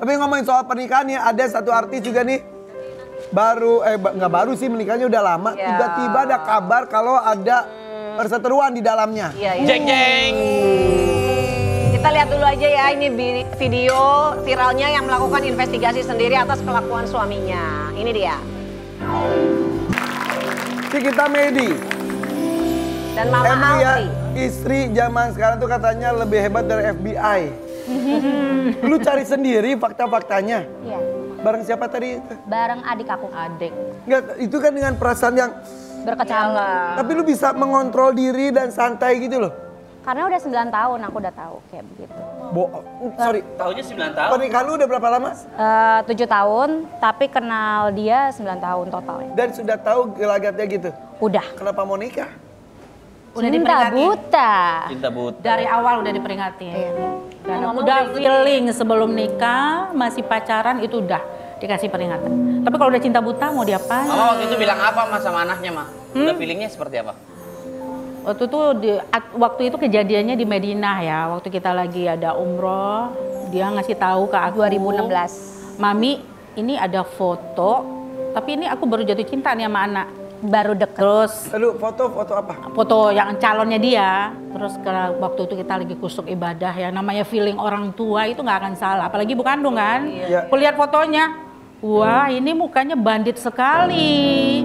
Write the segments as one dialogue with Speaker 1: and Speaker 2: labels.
Speaker 1: Tapi ngomongin soal pernikahan ya, ada satu artis juga nih baru nggak baru sih, menikahnya udah lama. Tiba-tiba ada kabar kalau ada perseteruan di dalamnya.
Speaker 2: Jeng jeng.
Speaker 3: Kita lihat dulu aja ya, ini video viralnya yang melakukan investigasi sendiri atas kelakuan suaminya. Ini dia.
Speaker 1: Cikita Medi
Speaker 3: dan Mama Alfi.
Speaker 1: Istri zaman sekarang tuh katanya lebih hebat dari FBI. Lu cari sendiri fakta-faktanya?
Speaker 4: Iya.
Speaker 1: Bareng siapa tadi?
Speaker 4: Bareng adik aku. Adik.
Speaker 1: Enggak, itu kan dengan perasaan yang
Speaker 4: Berkecamuk.
Speaker 1: tapi lu bisa mengontrol diri dan santai gitu loh.
Speaker 4: Karena udah 9 tahun aku udah tahu kayak begitu.
Speaker 1: Sorry.
Speaker 2: Tahunnya 9 tahun.
Speaker 1: Pernikahan lu udah berapa lama?
Speaker 4: 7 tahun, tapi kenal dia 9 tahun total ya.
Speaker 1: Dan sudah tahu gelagatnya gitu?
Speaker 4: Udah.
Speaker 1: Kenapa mau nikah?
Speaker 5: Udah
Speaker 4: Cinta
Speaker 5: diperingatin.
Speaker 4: buta.
Speaker 2: Cinta buta.
Speaker 5: Dari awal udah diperingatin.
Speaker 4: Iya.
Speaker 5: Dan udah feeling sebelum nikah, masih pacaran itu udah dikasih peringatan. Tapi kalau udah cinta buta mau diapain?
Speaker 2: Mama waktu itu bilang apa mas sama anaknya mah? Udah feelingnya seperti apa?
Speaker 5: Waktu itu kejadiannya di Madinah ya, waktu kita lagi ada umroh, dia ngasih tahu ke aku
Speaker 4: 2016.
Speaker 5: Mami, ini ada foto, tapi ini aku baru jatuh cinta nih sama anak.
Speaker 4: Baru deket.
Speaker 5: Terus
Speaker 1: Aduh, foto apa?
Speaker 5: foto yang calonnya dia, terus waktu itu kita lagi kusuk ibadah ya, namanya feeling orang tua itu nggak akan salah, apalagi ibu kandung kan.
Speaker 1: Iya.
Speaker 5: Aku lihat fotonya, wah ini mukanya bandit sekali.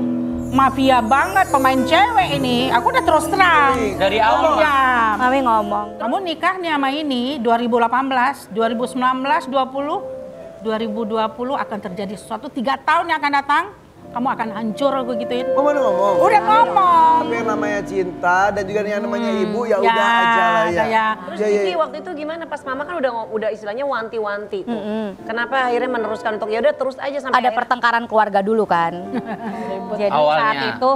Speaker 5: Mafia banget pemain cewek ini. Aku udah terus terang.
Speaker 2: Dari awal.
Speaker 5: Ya.
Speaker 4: Mami ngomong.
Speaker 5: Kamu nikah nih sama ini 2018, 2019, 20, 2020 akan terjadi sesuatu 3 tahun yang akan datang. Kamu akan hancur aku gituin.
Speaker 1: Mama udah ngomong?
Speaker 5: Udah ngomong.
Speaker 1: Tapi yang namanya cinta dan juga yang namanya ibu ya udah aja lah ya.
Speaker 3: Terus Kiki waktu itu gimana pas mama kan udah istilahnya wanti-wanti tuh. Kenapa akhirnya meneruskan untuk ya udah terus aja sampai
Speaker 4: Ada pertengkaran keluarga dulu kan. Jadi
Speaker 2: Awalnya.
Speaker 4: saat itu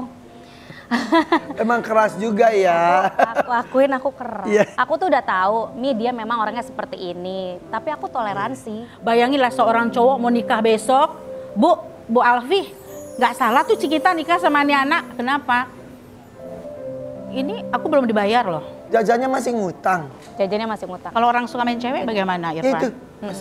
Speaker 1: Emang keras juga ya.
Speaker 4: aku akuin aku keras.
Speaker 1: Iya.
Speaker 4: Aku tuh udah tahu, nih dia memang orangnya seperti ini. Tapi aku toleransi.
Speaker 5: Bayanginlah seorang cowok mau nikah besok. Bu Alfi, nggak salah tuh Cikita nikah sama ini anak. Kenapa? Ini aku belum dibayar loh.
Speaker 1: Jajannya masih ngutang.
Speaker 4: Jajannya masih ngutang.
Speaker 5: Kalau orang suka main cewek bagaimana
Speaker 1: Ya
Speaker 5: Irfan?
Speaker 1: itu.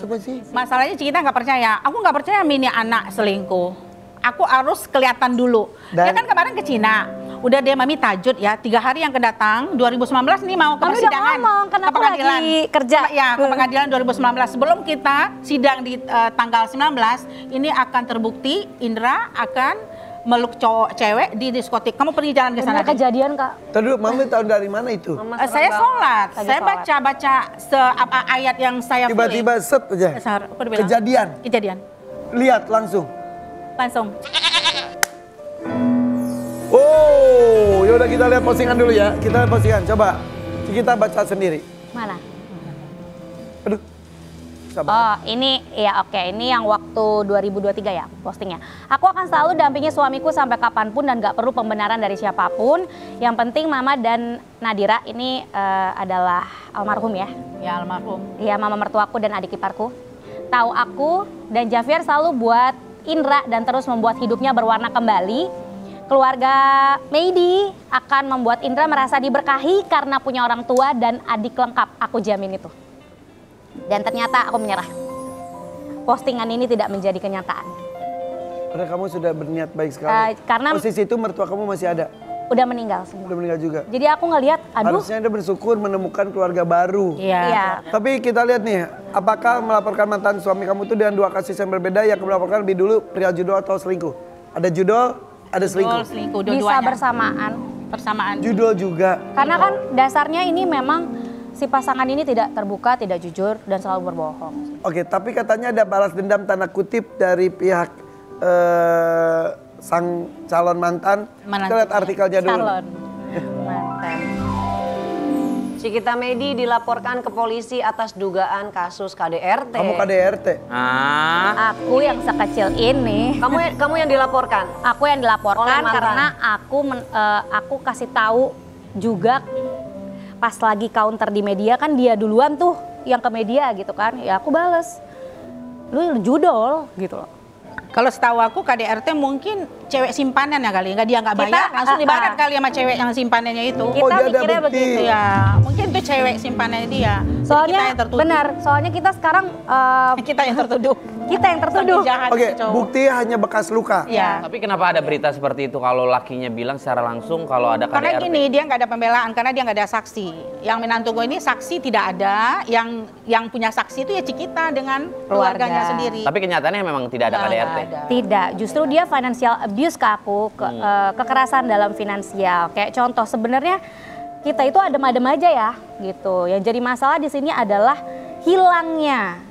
Speaker 1: Apa sih?
Speaker 5: Masalahnya Cikita nggak percaya. Aku nggak percaya ini anak selingkuh. Aku harus kelihatan dulu. Dia kan kemarin ke Cina. Udah dia mami tajud ya, 3 hari yang kedatang 2019 nih mau ke
Speaker 4: Mami udah
Speaker 5: persidangan.
Speaker 4: ngomong, kan aku lagi kerja.
Speaker 5: Ya, ke pengadilan 2019. Sebelum kita sidang di tanggal 19, ini akan terbukti Indra akan meluk cowok cewek di diskotik. Kamu pergi jalan ke sana.
Speaker 4: Bener kejadian Kak.
Speaker 1: Tadi dulu Mami tahu dari mana itu?
Speaker 5: Saya sholat.
Speaker 4: Lagi
Speaker 5: Saya
Speaker 4: sholat.
Speaker 5: baca ayat yang saya
Speaker 1: Tiba-tiba set aja.
Speaker 5: Apa dibilang? Kejadian.
Speaker 1: Lihat langsung.
Speaker 5: Langsung.
Speaker 1: Oh, yaudah kita lihat postingan dulu ya. Kita lihat postingan, coba. Kita baca sendiri.
Speaker 4: Mana?
Speaker 1: Aduh. Sabar.
Speaker 4: Oh ini ya oke, ini yang waktu 2023 ya postingnya. Aku akan selalu dampingi suamiku sampai kapanpun dan gak perlu pembenaran dari siapapun. Yang penting Mama dan Nadira ini adalah almarhum ya.
Speaker 5: Ya almarhum.
Speaker 4: Ya mama mertuaku dan adik iparku. Tahu aku dan Javier selalu buat Indra dan terus membuat hidupnya berwarna kembali. Keluarga Medi akan membuat Indra merasa diberkahi karena punya orang tua dan adik lengkap. Aku jamin itu. Dan ternyata aku menyerah. Postingan ini tidak menjadi kenyataan.
Speaker 1: Padahal kamu sudah berniat baik sekali.
Speaker 4: Karena
Speaker 1: posisi itu mertua kamu masih ada.
Speaker 4: udah meninggal semua.
Speaker 1: Udah meninggal juga.
Speaker 4: Jadi aku ngelihat, aduh.
Speaker 1: Harusnya Anda bersyukur menemukan keluarga baru.
Speaker 4: Iya.
Speaker 1: Tapi kita lihat nih, apakah melaporkan mantan suami kamu itu dengan 2 kasus yang berbeda yang melaporkan lebih dulu perihal judul atau selingkuh? Ada judul, ada selingkuh.
Speaker 5: Selingkuh
Speaker 4: Bisa
Speaker 5: dua-duanya.
Speaker 4: bersamaan.
Speaker 1: Judul juga.
Speaker 4: Karena kan dasarnya ini memang si pasangan ini tidak terbuka, tidak jujur, dan selalu berbohong.
Speaker 1: Oke, tapi katanya ada balas dendam tanda kutip dari pihak sang calon mantan.
Speaker 5: Mana?
Speaker 1: Kita lihat artikelnya dulu.
Speaker 4: Calon mantan.
Speaker 3: Cikita Medi dilaporkan ke polisi atas dugaan kasus KDRT.
Speaker 1: Kamu KDRT.
Speaker 4: Aku yang sekecil ini.
Speaker 3: Kamu yang dilaporkan?
Speaker 4: Aku yang dilaporkan
Speaker 3: Oleh mantan.
Speaker 4: karena aku kasih tahu juga pas lagi counter di media kan dia duluan tuh yang ke media gitu kan. Ya aku bales. Lu judol gitu loh.
Speaker 5: Kalau setahu aku KDRT mungkin cewek simpanan ya kali, dia nggak bayar, langsung dibayar kali sama cewek yang simpanannya itu.
Speaker 4: Kita
Speaker 1: dia ada
Speaker 4: mikirnya
Speaker 1: bukti.
Speaker 4: begitu.
Speaker 5: Ya, mungkin itu itu cewek simpanannya dia. Jadi
Speaker 4: Soalnya
Speaker 5: kita yang tertuduh.
Speaker 4: benar, soalnya kita sekarang
Speaker 5: Kita yang tertuduh.
Speaker 4: kita yang tertuduh.
Speaker 5: Saking jahat
Speaker 1: Oke,
Speaker 5: si cowok.
Speaker 1: bukti hanya bekas luka.
Speaker 5: Iya.
Speaker 2: Tapi kenapa ada berita seperti itu kalau lakinya bilang secara langsung kalau ada KDRT?
Speaker 5: Karena gini, dia nggak ada pembelaan karena dia nggak ada saksi. Yang menantu gue ini saksi tidak ada, yang punya saksi itu ya Cikita dengan keluarganya
Speaker 4: Keluarga.
Speaker 5: sendiri.
Speaker 2: Tapi kenyataannya memang tidak ada
Speaker 5: Nggak
Speaker 2: KDRT.
Speaker 5: ada.
Speaker 4: Tidak, justru dia financial abuse ke aku, kekerasan dalam finansial. Kayak contoh, sebenarnya kita itu adem-adem aja ya, gitu. Yang jadi masalah di sini adalah hilangnya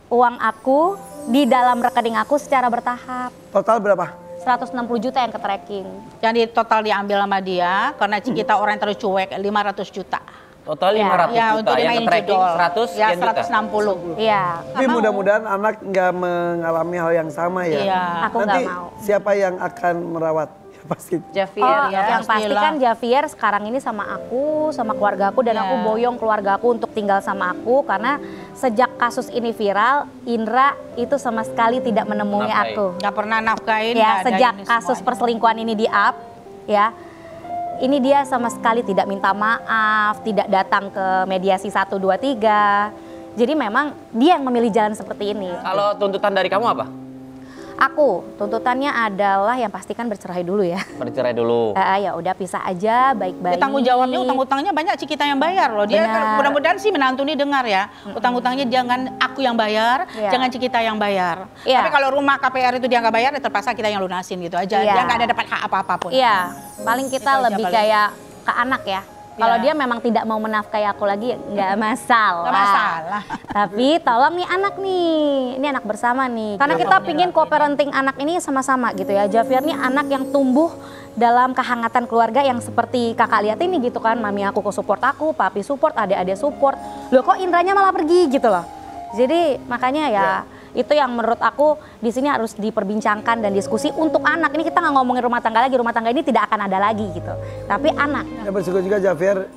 Speaker 4: uang aku di dalam rekening aku secara bertahap.
Speaker 1: Total berapa?
Speaker 4: 160 juta yang ke tracking.
Speaker 5: Yang di total diambil sama dia karena Cikita orang yang terus cuek 500 juta.
Speaker 2: Total
Speaker 4: Ya.
Speaker 2: 500
Speaker 5: Ya,
Speaker 2: juta
Speaker 5: untuk
Speaker 2: yang
Speaker 5: dimainin
Speaker 2: ke tracking
Speaker 5: judol.
Speaker 2: 100
Speaker 5: Ya,
Speaker 2: sekian juta.
Speaker 5: 160.
Speaker 4: Iya,
Speaker 1: Tapi mudah-mudahan anak nggak mengalami hal yang sama ya.
Speaker 5: Iya.
Speaker 4: aku nggak
Speaker 1: Nanti
Speaker 4: mau.
Speaker 1: siapa yang akan merawat? Ya pasti.
Speaker 3: Javier
Speaker 4: Oh,
Speaker 3: ya.
Speaker 4: yang pasti
Speaker 5: pastilah.
Speaker 4: kan Javier sekarang ini sama aku, sama keluarga aku, dan
Speaker 5: Iya.
Speaker 4: aku boyong keluarga aku untuk tinggal sama aku karena sejak kasus ini viral, Indra itu sama sekali tidak menemui
Speaker 2: Nafkahi.
Speaker 4: aku.
Speaker 5: Nggak pernah nafkain.
Speaker 4: Ya,
Speaker 5: nggak ada
Speaker 4: sejak
Speaker 5: ini
Speaker 4: kasus
Speaker 5: semuanya.
Speaker 4: perselingkuhan ini di up, ya, ini dia sama sekali tidak minta maaf, tidak datang ke mediasi 1, 2, 3. Jadi memang dia yang memilih jalan seperti ini.
Speaker 2: Kalau tuntutan dari kamu apa?
Speaker 4: Aku tuntutannya adalah yang pastikan bercerai dulu ya.
Speaker 2: Bercerai dulu.
Speaker 4: Ya udah pisah aja baik-baik.
Speaker 5: Ya, tanggung jawabnya utang-utangnya banyak Cikita yang bayar loh. Dia kan
Speaker 4: Benar.
Speaker 5: mudah-mudahan sih menantu ini dengar ya. Utang-utangnya jangan aku yang bayar,
Speaker 4: Iya.
Speaker 5: jangan Cikita yang bayar.
Speaker 4: Iya.
Speaker 5: Tapi kalau rumah KPR itu dia nggak bayar, ya terpaksa kita yang lunasin gitu aja.
Speaker 4: Iya.
Speaker 5: Dia nggak ada dapat hak apa-apapun.
Speaker 4: Iya, paling kita
Speaker 5: Itu aja
Speaker 4: lebih
Speaker 5: paling.
Speaker 4: kayak ke anak ya. Kalau
Speaker 5: Iya.
Speaker 4: dia memang tidak mau menafkahi aku lagi, nggak masalah.
Speaker 5: Nggak masalah.
Speaker 4: Tapi tolong nih anak nih, ini anak bersama nih. Karena kita pingin co-parenting anak ini sama-sama gitu ya. Javier nih anak yang tumbuh dalam kehangatan keluarga yang seperti kakak lihat ini gitu kan. Mami aku support aku, papi support, adik-adik support. Loh kok Indranya malah pergi gitu loh. Jadi makanya ya itu yang menurut aku di sini harus diperbincangkan dan diskusi untuk anak. Ini kita nggak ngomongin rumah tangga lagi, rumah tangga ini tidak akan ada lagi gitu. Tapi anak.
Speaker 1: Ya bersyukur juga Javier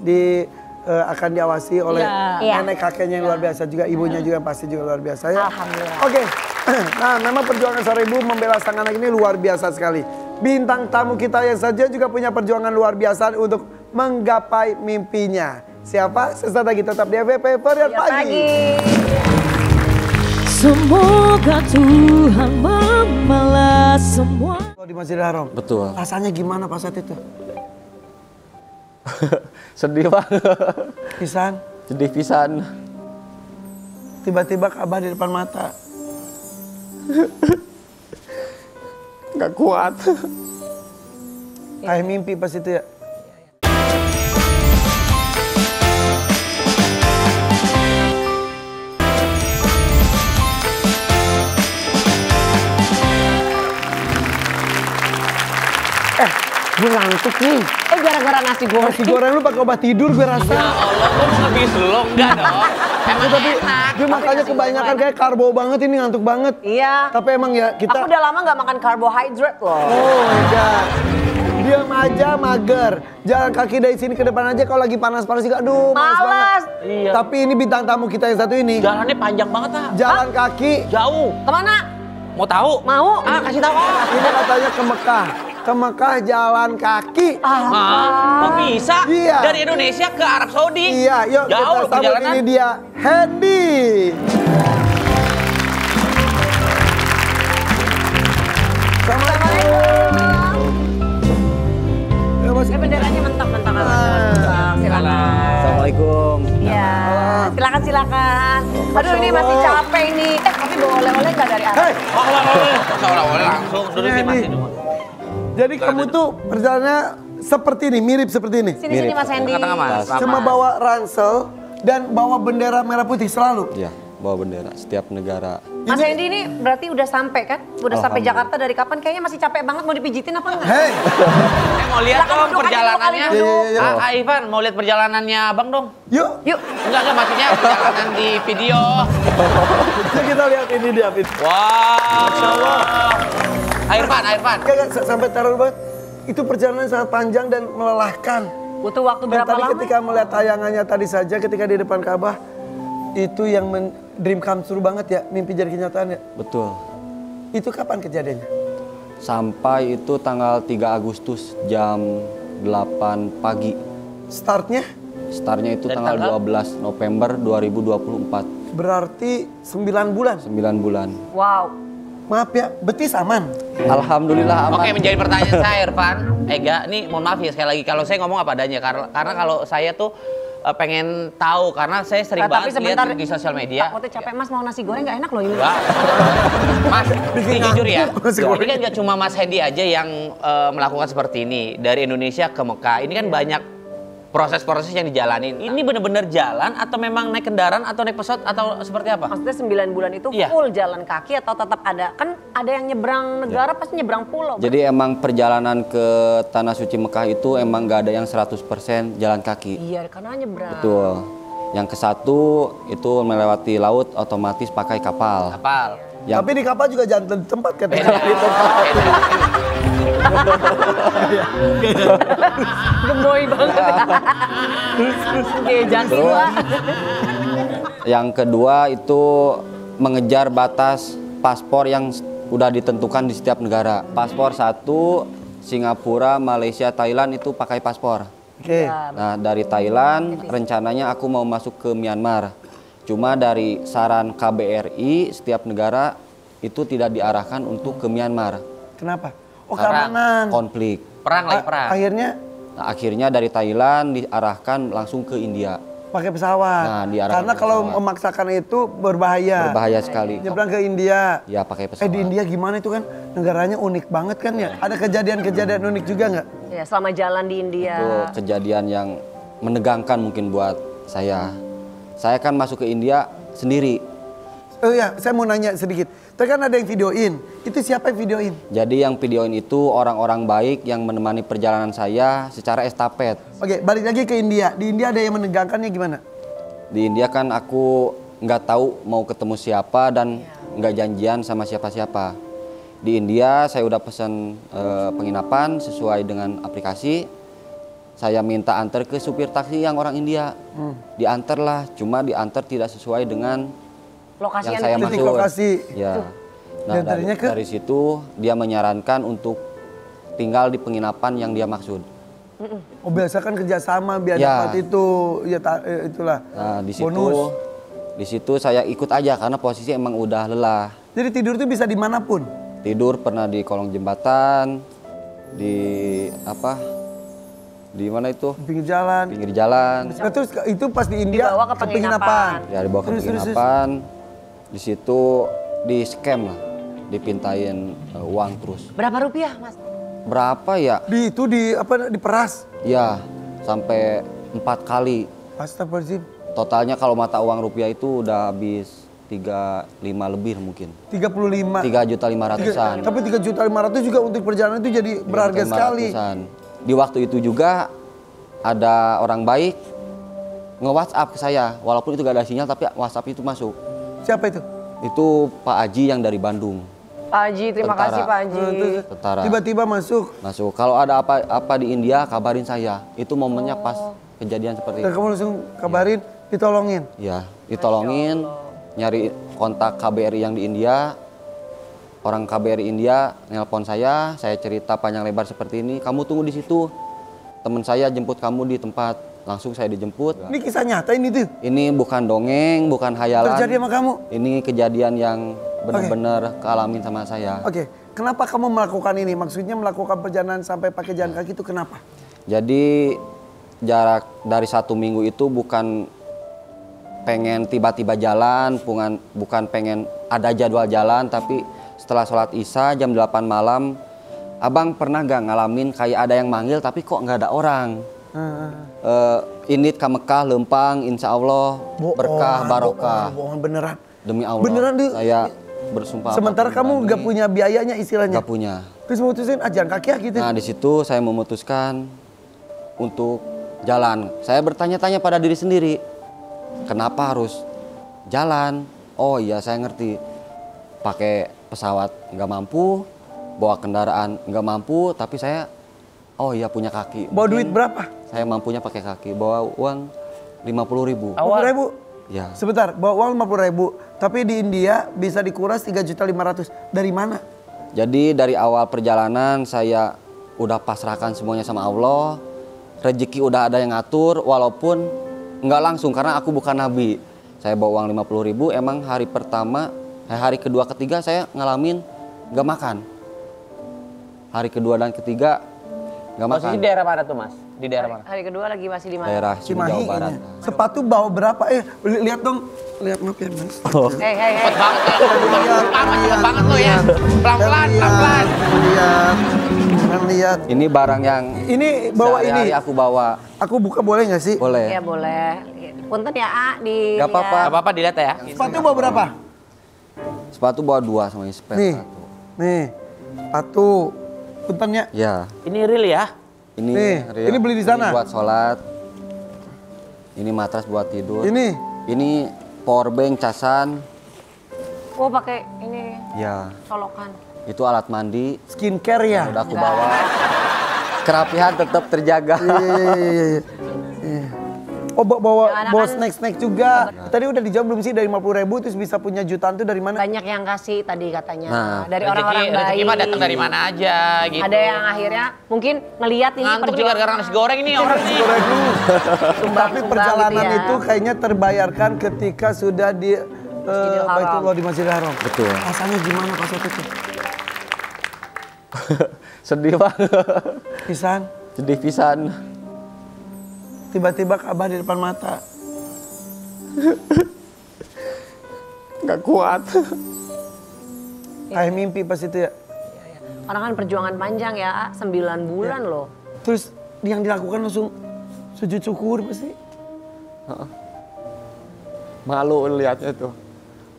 Speaker 1: akan diawasi oleh
Speaker 4: Iya.
Speaker 1: nenek kakeknya yang luar biasa juga, ibunya juga yang pasti juga luar biasa ya.
Speaker 4: Alhamdulillah.
Speaker 1: Oke, nah memang perjuangan seorang ibu membela sang anak ini luar biasa sekali. Bintang tamu kita yang saja juga punya perjuangan luar biasa untuk menggapai mimpinya. Siapa? Sesaat lagi tetap di FVP Ferian Pagi.
Speaker 6: Semoga Tuhan membalas semua.
Speaker 1: Oh, di Masjidil Haram.
Speaker 7: Betul.
Speaker 1: Rasanya gimana pas saat itu?
Speaker 7: Sedih banget.
Speaker 1: Pisan,
Speaker 7: Sedih pisan.
Speaker 1: tiba-tiba kabar di depan mata.
Speaker 7: Gak kuat.
Speaker 1: Kayak mimpi pas itu ya. Gue ngantuk nih.
Speaker 3: Gara-gara nasi goreng.
Speaker 1: Nasi goreng lu pakai obat tidur gue rasa.
Speaker 2: Ya Allah, kok lu ngebis lu? Enggak dong. Emang
Speaker 1: Tapi
Speaker 2: enak.
Speaker 1: gue makanya kebanyakan kayak karbo banget ini ngantuk banget.
Speaker 3: Iya.
Speaker 1: Tapi emang ya kita.
Speaker 3: Aku udah lama nggak makan karbohidrat loh.
Speaker 1: Oh my god. Diam aja mager. Jalan kaki dari sini ke depan aja kalau lagi panas-panas juga. Aduh, males
Speaker 3: Malas.
Speaker 1: banget.
Speaker 2: Iya.
Speaker 1: Tapi ini bintang tamu kita yang satu ini.
Speaker 2: Jalannya panjang banget, ah.
Speaker 1: Jalan kaki.
Speaker 2: Jauh.
Speaker 3: Kemana?
Speaker 2: Mau tahu?
Speaker 3: Mau?
Speaker 2: Kasih tahu.
Speaker 1: Ini katanya ke Mekah. Ke Mekah jalan kaki.
Speaker 2: Kok bisa?
Speaker 1: Iya.
Speaker 2: Dari Indonesia ke Arab Saudi.
Speaker 1: Iya, yuk
Speaker 2: Jauh
Speaker 1: kita
Speaker 2: loh
Speaker 1: sambut
Speaker 2: perjalanan.
Speaker 1: ini dia, Hendy. Assalamualaikum. Ya, Mas.
Speaker 3: Benderanya mentok-mentok. Silakan.
Speaker 7: Assalamualaikum.
Speaker 3: Ya, silakan. Aduh ini masih capek ini. Tapi bawa oleh-oleh nggak dari atas?
Speaker 1: Hei,
Speaker 2: Seolah-olah langsung dulu sih masih dulu.
Speaker 1: jadi kamu tuh perjalanannya seperti ini, mirip seperti ini.
Speaker 3: Sini Mas Hendy.
Speaker 2: Tengah-tengah, Mas.
Speaker 1: Cuma bawa ransel dan bawa bendera merah putih selalu.
Speaker 7: Ya, bawa bendera setiap negara.
Speaker 3: Mas Hendy ini berarti udah sampai kan? Udah sampai Jakarta dari kapan? Kayaknya masih capek banget, mau dipijitin apa enggak?
Speaker 1: Hei,
Speaker 2: Mau lihat
Speaker 3: Silakan
Speaker 2: dong
Speaker 3: duduk aja
Speaker 2: perjalanannya.
Speaker 3: dulu kali,
Speaker 1: duduk.
Speaker 2: Kak Ivan, mau lihat perjalanannya Abang dong.
Speaker 1: yuk
Speaker 3: Yuk.
Speaker 2: Enggak maksudnya perjalanan di video.
Speaker 1: kita lihat ini dia, Fit.
Speaker 2: Wow. Masya Allah. Irfan.
Speaker 1: Kayak sampai teror banget. Itu perjalanan sangat panjang dan melelahkan.
Speaker 3: Butuh waktu
Speaker 1: Dan
Speaker 3: berapa
Speaker 1: tadi
Speaker 3: lama?
Speaker 1: ketika melihat tayangannya tadi saja ketika di depan Ka'bah, itu yang dream come true banget ya, mimpi jadi kenyataan ya.
Speaker 7: Betul.
Speaker 1: Itu kapan kejadiannya?
Speaker 7: Sampai itu tanggal 3 Agustus jam 8 pagi.
Speaker 1: Startnya?
Speaker 7: Startnya itu
Speaker 2: Dan
Speaker 7: tanggal
Speaker 2: tanggal?
Speaker 7: 12 November 2024.
Speaker 1: Berarti 9 bulan.
Speaker 7: 9 bulan.
Speaker 3: Wow.
Speaker 1: Maaf ya, betis aman.
Speaker 7: Alhamdulillah aman.
Speaker 2: Oke, menjadi pertanyaan saya, Irfan. Ega, ini mohon maaf ya sekali lagi kalau saya ngomong apa adanya karena kalau saya tuh pengen tahu karena saya sering banget lihat di sosial media.
Speaker 3: Takutnya capek Mas, mau nasi goreng nggak enak loh ini.
Speaker 2: Wah. Mas, ini jujur ya.
Speaker 1: Nasi goreng.
Speaker 2: Ini kan gak cuma Mas Hendy aja yang melakukan seperti ini. Dari Indonesia ke Mekah. Ini kan banyak proses-proses yang dijalanin. Ini bener-bener jalan atau memang naik kendaraan atau naik pesawat atau seperti apa?
Speaker 3: Maksudnya 9 bulan itu
Speaker 2: Iya.
Speaker 3: full jalan kaki atau tetap ada? Kan ada yang nyebrang negara pasti nyebrang pulau.
Speaker 7: Jadi emang perjalanan ke Tanah Suci Mekah itu emang gak ada yang 100% jalan kaki.
Speaker 3: Iya, karena nyebrang.
Speaker 7: Betul. Yang ke satu itu melewati laut otomatis pakai kapal.
Speaker 2: Kapal.
Speaker 1: Tapi di kapal juga jangan di tempat katanya.
Speaker 3: Gemoy banget. Oke, jangan
Speaker 7: Terus, yang kedua itu mengejar batas paspor yang udah ditentukan di setiap negara. Paspor satu, Singapura, Malaysia, Thailand itu pakai paspor.
Speaker 1: Oke.
Speaker 7: Nah, dari Thailand rencananya aku mau masuk ke Myanmar. Cuma dari saran KBRI setiap negara itu tidak diarahkan untuk ke Myanmar.
Speaker 1: Kenapa? Oh,
Speaker 2: Perang.
Speaker 1: keamanan.
Speaker 7: Konflik.
Speaker 2: Perang lagi perang.
Speaker 1: Akhirnya
Speaker 7: Nah, akhirnya dari Thailand diarahkan langsung ke India.
Speaker 1: pakai pesawat.
Speaker 7: Nah, diarahkan
Speaker 1: Karena
Speaker 7: pakai
Speaker 1: kalau
Speaker 7: pesawat.
Speaker 1: memaksakan itu berbahaya.
Speaker 7: Berbahaya sekali.
Speaker 1: Nyebrang ke India.
Speaker 7: Ya, pakai pesawat.
Speaker 1: Di India gimana itu kan negaranya unik banget kan ya? Ada kejadian-kejadian unik juga nggak?
Speaker 3: Ya, selama jalan di India.
Speaker 7: Itu kejadian yang menegangkan mungkin buat saya. Saya kan masuk ke India sendiri.
Speaker 1: Oh iya, saya mau nanya sedikit. Tadi kan ada yang videoin. Itu siapa yang videoin?
Speaker 7: Jadi yang videoin itu orang-orang baik yang menemani perjalanan saya secara estafet.
Speaker 1: Oke, balik lagi ke India. Di India ada yang menegangkannya gimana?
Speaker 7: Di India kan aku nggak tahu mau ketemu siapa dan nggak janjian sama siapa-siapa. Di India saya udah pesan penginapan sesuai dengan aplikasi. Saya minta antar ke supir taksi yang orang India. Diantarlah, cuma diantar tidak sesuai dengan
Speaker 3: Lokasi
Speaker 7: yang saya
Speaker 1: titik
Speaker 7: maksud.
Speaker 1: lokasi.
Speaker 7: Ya. Nah,
Speaker 1: Diantaranya ke?
Speaker 7: dari situ dia menyarankan untuk tinggal di penginapan yang dia maksud.
Speaker 1: Oh, biasa kan kerjasama biar
Speaker 7: Ya.
Speaker 1: dapat itu. Ya itulah.
Speaker 7: Nah,
Speaker 1: Bonus.
Speaker 7: di situ saya ikut aja karena posisi emang udah lelah.
Speaker 1: Jadi tidur itu bisa dimanapun.
Speaker 7: Tidur pernah di kolong jembatan, di apa? Di mana itu?
Speaker 1: Di pinggir jalan.
Speaker 7: Pinggir jalan.
Speaker 1: Nah, terus itu pas di India
Speaker 3: Dibawa ke penginapan.
Speaker 7: Ya dibawa ke
Speaker 1: Terus.
Speaker 7: penginapan. Di situ di scam lah, dipintain uang terus.
Speaker 3: Berapa rupiah, Mas?
Speaker 7: Berapa ya?
Speaker 1: Diperas.
Speaker 7: Ya, sampai 4 kali.
Speaker 1: Astagfirullahaladzim.
Speaker 7: Totalnya kalau mata uang rupiah itu udah habis 35 lebih mungkin.
Speaker 1: 35.
Speaker 7: 3.500.000-an.
Speaker 1: Tapi 3.500.000 juga untuk perjalanan itu jadi berharga sekali.
Speaker 7: 3.500.000-an. Di waktu itu juga ada orang baik nge-WhatsApp ke saya, walaupun itu gak ada sinyal tapi WhatsApp itu masuk.
Speaker 1: Siapa itu?
Speaker 7: Itu Pak Haji yang dari Bandung.
Speaker 3: Pak Haji, terima
Speaker 7: Tentara.
Speaker 3: kasih Pak Haji.
Speaker 7: Tentara.
Speaker 1: Tiba-tiba masuk.
Speaker 7: Masuk. Kalau ada apa di India kabarin saya. Itu momennya pas kejadian seperti
Speaker 1: Dan
Speaker 7: itu.
Speaker 1: kamu langsung kabarin, ditolongin.
Speaker 7: Ya, ditolongin, nyari kontak KBRI yang di India. Orang KBRI India nelpon saya cerita panjang lebar seperti ini. Kamu tunggu di situ. Teman saya jemput kamu di tempat. Langsung saya dijemput.
Speaker 1: Ini kisah nyata ini tuh.
Speaker 7: Ini bukan dongeng, bukan hayalan.
Speaker 1: Terjadi sama kamu.
Speaker 7: Ini kejadian yang benar-benar kealamin sama saya.
Speaker 1: Oke, kenapa kamu melakukan ini? Maksudnya melakukan perjalanan sampai pakai jalan kaki itu kenapa?
Speaker 7: Jadi jarak dari 1 minggu itu bukan pengen tiba-tiba jalan, bukan pengen ada jadwal jalan, tapi setelah sholat isya jam 8 malam, abang pernah gak ngalamin kayak ada yang manggil tapi kok nggak ada orang? Ini ke Mekah, Lempang, insya Allah berkah, barokah.
Speaker 1: Bohongan beneran.
Speaker 7: Demi Allah,
Speaker 1: Beneran, Du?
Speaker 7: saya bersumpah.
Speaker 1: Sementara kamu gak punya biayanya istilahnya.
Speaker 7: Gak punya.
Speaker 1: Terus mutusin jalan kaki ya gitu.
Speaker 7: Nah di situ saya memutuskan untuk jalan. Saya bertanya-tanya pada diri sendiri, kenapa harus jalan? Oh iya saya ngerti. Pakai pesawat nggak mampu, bawa kendaraan nggak mampu, tapi saya oh iya punya kaki.
Speaker 1: Bawa duit berapa?
Speaker 7: Saya mampunya pakai kaki, bawa uang 50.000.
Speaker 1: 50.000?
Speaker 7: Ya.
Speaker 1: Sebentar, bawa uang 50.000. Tapi di India bisa dikuras 3.500.000. Dari mana?
Speaker 7: Jadi dari awal perjalanan saya udah pasrahkan semuanya sama Allah. rezeki udah ada yang ngatur, walaupun nggak langsung karena aku bukan nabi. Saya bawa uang 50.000, emang hari pertama, hari kedua ketiga saya ngalamin nggak makan. Hari kedua dan ketiga nggak makan.
Speaker 2: Posisi daerah mana tuh Mas? Di daerah mana?
Speaker 3: Hari kedua lagi masih di mana?
Speaker 7: Daerah
Speaker 1: Cimahi
Speaker 7: Jawa Barat.
Speaker 1: ini. Sepatu bawa berapa? Lihat dong. Lihat maaf ya Mas.
Speaker 3: Hei.
Speaker 2: Cepet banget lo. Cepet banget lo ya. Pelan-pelan.
Speaker 1: Lihat.
Speaker 7: Ini barang yang
Speaker 1: Ini bawa ini.
Speaker 7: sehari-hari aku bawa.
Speaker 1: Aku buka boleh nggak sih?
Speaker 7: Boleh.
Speaker 3: Ya boleh. Punten ya A di.
Speaker 7: Gak apa-apa.
Speaker 2: Gak apa-apa dilihat ya.
Speaker 1: Sepatu bawa berapa?
Speaker 7: Sepatu bawa 2 sama spare
Speaker 1: Nih.
Speaker 7: 1.
Speaker 1: Nih. Sepatu. Puntennya.
Speaker 7: Ya.
Speaker 2: Ini real ya?
Speaker 7: Ini
Speaker 1: Nih,
Speaker 7: real.
Speaker 1: ini beli di sana?
Speaker 7: Ini buat sholat. Ini matras buat tidur. Ini power bank casan.
Speaker 3: Oh pakai ini
Speaker 7: Ya.
Speaker 3: colokan.
Speaker 7: Itu alat mandi.
Speaker 1: Skincare ya?
Speaker 7: Udah aku bawa. Kerapihan tetap terjaga.
Speaker 1: Iya. Oh bawa
Speaker 3: Jangan-jangan-
Speaker 1: snack juga. Tadi udah dijawab belum sih dari 50.000 terus bisa punya jutaan tuh dari mana?
Speaker 3: Banyak yang kasih tadi katanya.
Speaker 7: Nah,
Speaker 3: dari orang-orang baik.
Speaker 2: Rezeki mah datang dari mana aja gitu.
Speaker 3: Ada yang akhirnya mungkin ngelihat ini
Speaker 2: Ngantuk nih gara-gara nasi goreng ini orang nih.
Speaker 1: Tapi perjalanan
Speaker 3: gitu ya.
Speaker 1: itu kayaknya terbayarkan ketika sudah di
Speaker 3: Masjidil Haram.
Speaker 1: Baitullah di Masjidil Haram.
Speaker 7: Betul.
Speaker 1: Rasanya gimana pas waktu itu?
Speaker 7: Sedih banget.
Speaker 1: Pisan,
Speaker 7: Sedih pisan.
Speaker 1: tiba-tiba Ka'bah di depan mata.
Speaker 7: Gak kuat.
Speaker 1: Kayak mimpi pas itu ya.
Speaker 3: Orang kan perjuangan panjang ya, 9 bulan loh.
Speaker 1: Terus yang dilakukan langsung sujud syukur pasti.
Speaker 7: Malu lihatnya tuh.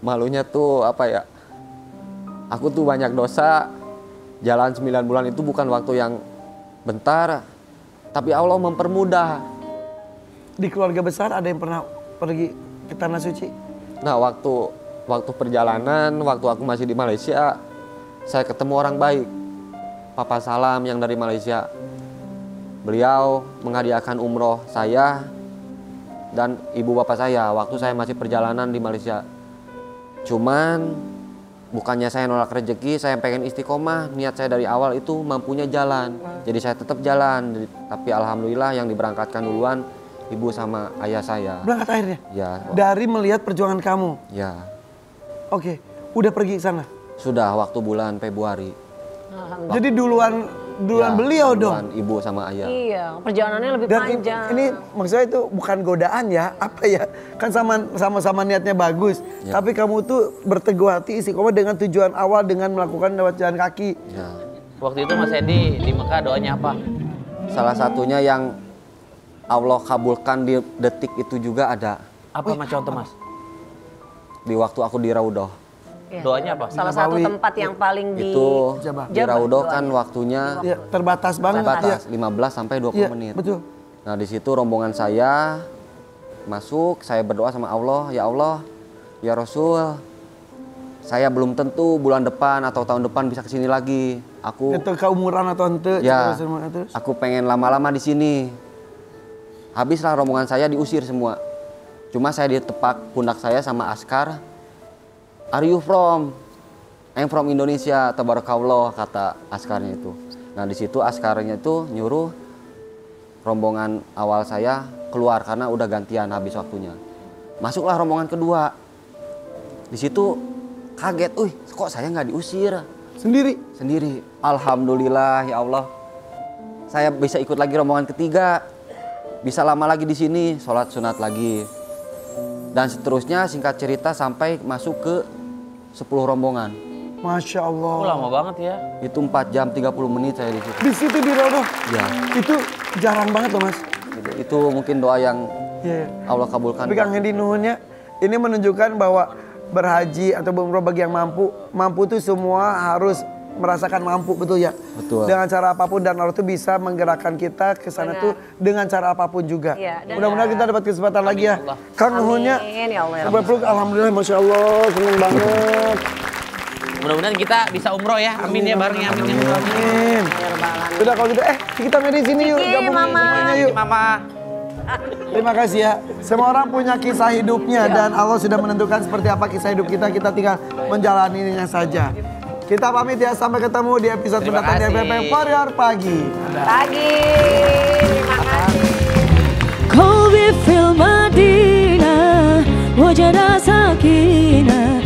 Speaker 7: Malunya tuh apa ya? Aku tuh banyak dosa. Jalan 9 bulan itu bukan waktu yang bentar. Tapi Allah mempermudah.
Speaker 1: Di keluarga besar ada yang pernah pergi ke Tanah Suci?
Speaker 7: Nah waktu perjalanan, waktu aku masih di Malaysia, saya ketemu orang baik. Papa Salam yang dari Malaysia. Beliau menghadiahkan umroh saya dan ibu bapak saya waktu saya masih perjalanan di Malaysia. Cuman bukannya saya nolak rezeki, saya pengen istiqomah. Niat saya dari awal itu mampunya jalan. Jadi saya tetap jalan. Tapi alhamdulillah yang diberangkatkan duluan ibu sama ayah saya.
Speaker 1: Berangkat akhirnya?
Speaker 7: Ya.
Speaker 1: Dari melihat perjuangan kamu?
Speaker 7: Ya.
Speaker 1: Oke, udah pergi ke sana?
Speaker 7: Sudah waktu bulan Februari.
Speaker 3: Alhamdulillah.
Speaker 1: Jadi duluan
Speaker 7: Ya,
Speaker 1: beliau
Speaker 7: duluan
Speaker 1: dong?
Speaker 7: ibu sama ayah.
Speaker 3: Iya, perjalanannya lebih
Speaker 1: Dan
Speaker 3: panjang.
Speaker 1: ini maksudnya itu bukan godaan ya, apa ya? Kan sama-sama niatnya bagus.
Speaker 7: Ya.
Speaker 1: Tapi kamu tuh berteguh hati istiqomah dengan tujuan awal dengan melakukan lewat jalan kaki.
Speaker 7: Ya.
Speaker 2: Waktu itu Mas Edi di Mekah doanya apa?
Speaker 7: Salah satunya yang Allah kabulkan di detik itu juga ada.
Speaker 2: Apa Mas contoh Mas?
Speaker 7: Di waktu aku di Raudhah.
Speaker 3: Iya.
Speaker 2: Doanya apa?
Speaker 3: Salah satu
Speaker 1: Nabawi.
Speaker 3: tempat yang paling di
Speaker 7: Itu
Speaker 1: Jabah.
Speaker 7: di Raudhah kan waktunya
Speaker 1: Ya, terbatas banget
Speaker 7: terbatas
Speaker 1: ya.
Speaker 7: 15 sampai 20
Speaker 1: Iya,
Speaker 7: menit.
Speaker 1: betul.
Speaker 7: Nah, di situ rombongan saya masuk, saya berdoa sama Allah, ya Allah, ya Rasul, saya belum tentu bulan depan atau tahun depan bisa kesini lagi. Aku
Speaker 1: Itu keumuran atau ente?
Speaker 7: ya,
Speaker 1: terus.
Speaker 7: aku pengen lama-lama di sini. Habislah rombongan saya diusir semua. Cuma saya ditepak pundak saya sama askar. Are you from? I'm from Indonesia, tabarakallah, kata askarnya itu. Nah di situ askarnya itu nyuruh rombongan awal saya keluar karena udah gantian habis waktunya. Masuklah rombongan kedua. Di situ kaget, kok saya nggak diusir?
Speaker 1: Sendiri?
Speaker 7: Sendiri. Alhamdulillah ya Allah. Saya bisa ikut lagi rombongan ketiga. Bisa lama lagi di sini, sholat sunat lagi. Dan seterusnya singkat cerita sampai masuk ke 10 rombongan.
Speaker 1: Masya Allah.
Speaker 2: Oh, lama banget ya.
Speaker 7: Itu 4 jam 30 menit saya di situ.
Speaker 1: Di situ di Raudhah?
Speaker 7: Ya,
Speaker 1: Itu jarang banget loh mas.
Speaker 7: itu mungkin doa yang
Speaker 1: Iya.
Speaker 7: Allah kabulkan.
Speaker 1: Tapi Kang Hendi nuhunnya, ini menunjukkan bahwa berhaji atau berumrah bagi yang mampu tuh semua harus merasakan mampu, betul ya?
Speaker 7: Betul.
Speaker 1: Dengan cara apapun dan Allah tuh bisa menggerakkan kita ke sana tuh dengan cara apapun juga.
Speaker 3: Iya, dan
Speaker 1: Mudah-mudahan kita dapat kesempatan lagi ya. Kang nuhunnya,
Speaker 3: Amin, ya Allah, ya
Speaker 1: coba peluk, alhamdulillah, masya Allah, seneng banget.
Speaker 2: Mudah-mudahan kita bisa umroh ya. Amin ya bareng ya. Amin ya.
Speaker 1: Amin. Sudah kalau gitu, kita main di sini yuk,
Speaker 3: Kiki,
Speaker 1: gabung
Speaker 3: Mama.
Speaker 1: semuanya yuk.
Speaker 2: Mama.
Speaker 1: Terima kasih ya. Semua orang punya kisah hidupnya dan Allah sudah menentukan seperti apa kisah hidup kita. Kita tinggal menjalaninya saja. Kita pamit ya, sampai ketemu di episode
Speaker 2: Terima
Speaker 1: mendatang di
Speaker 2: kasih.
Speaker 1: FPP Warrior Pagi.
Speaker 3: Pagi. Terima kasih.
Speaker 6: قلبي في المدينة وجد سكينة